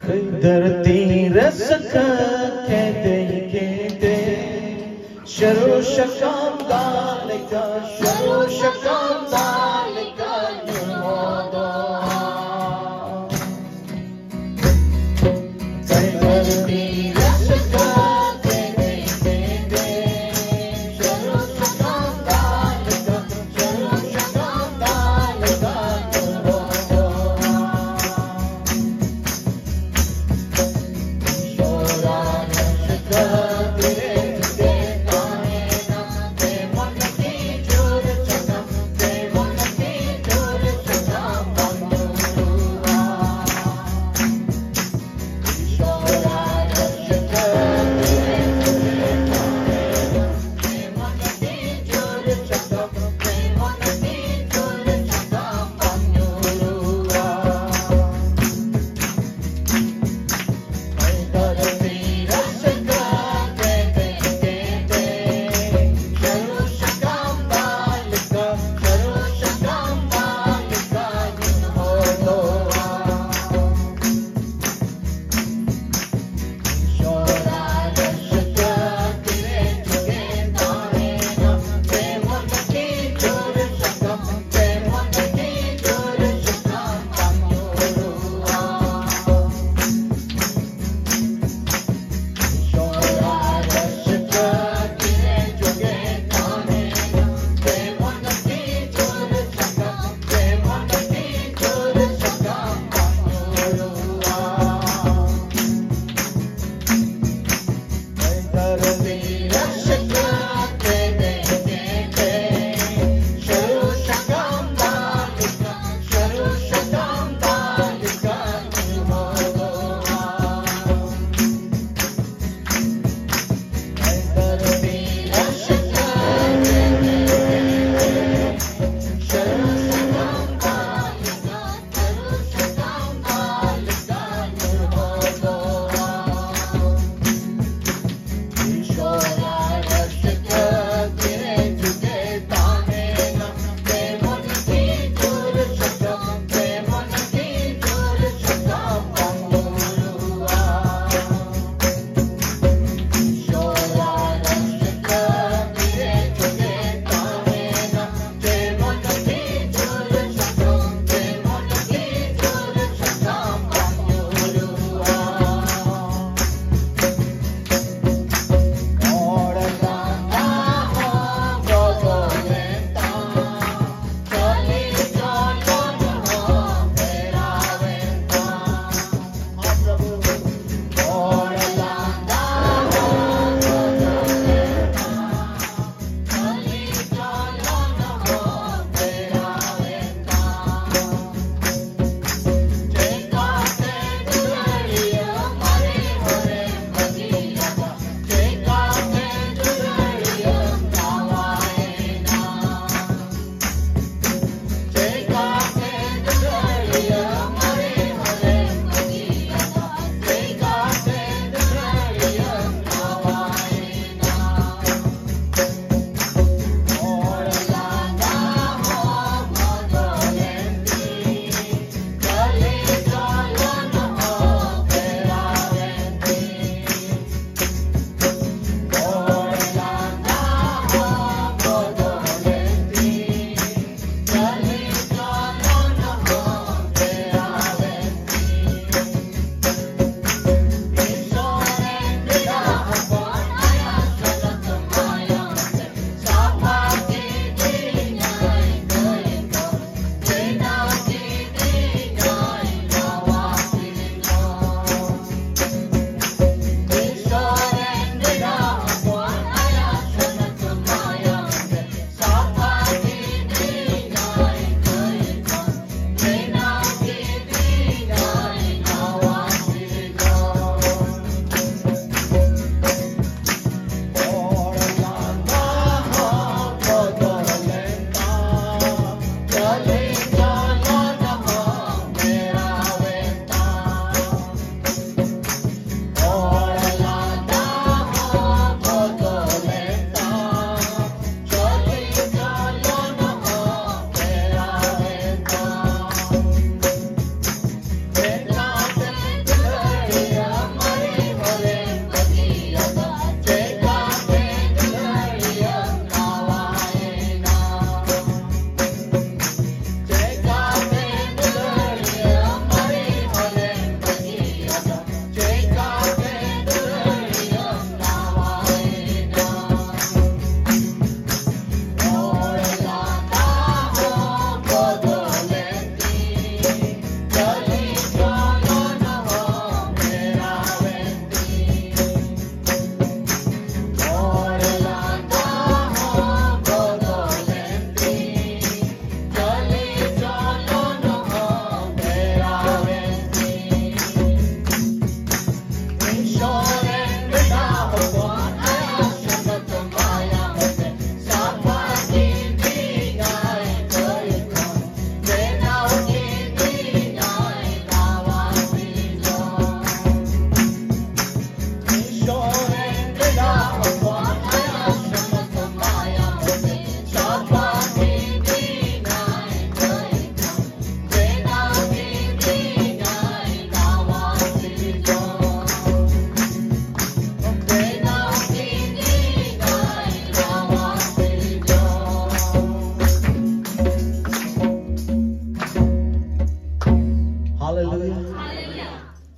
धरती रसक कहते शरो शकम दालिका शरो शकम दालिका युमोदो धरती रसक कहते शरो शकम दालिका शरो शकम दालिका युमोदो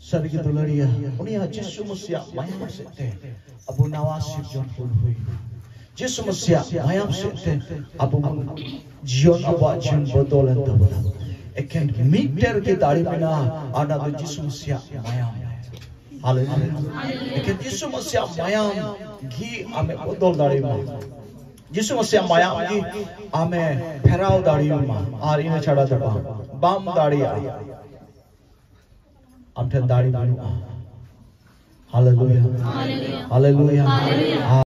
Sarigi dularia, unia Yesus Masia mayam sete, abu nawasib John Pulhui. Yesus Masia mayam sete, abu John abu John bodolan tabula. Eken meter ke dari mina, ana do Yesus Masia mayam. Hallelujah. Eken Yesus Masia mayam, gi ame bodol dari ma. Yesus Masia mayam gi ame pherao dari ma. Ari na chada daba, bam dari ari. Amten dari baru. Hallelujah. Hallelujah. Hallelujah.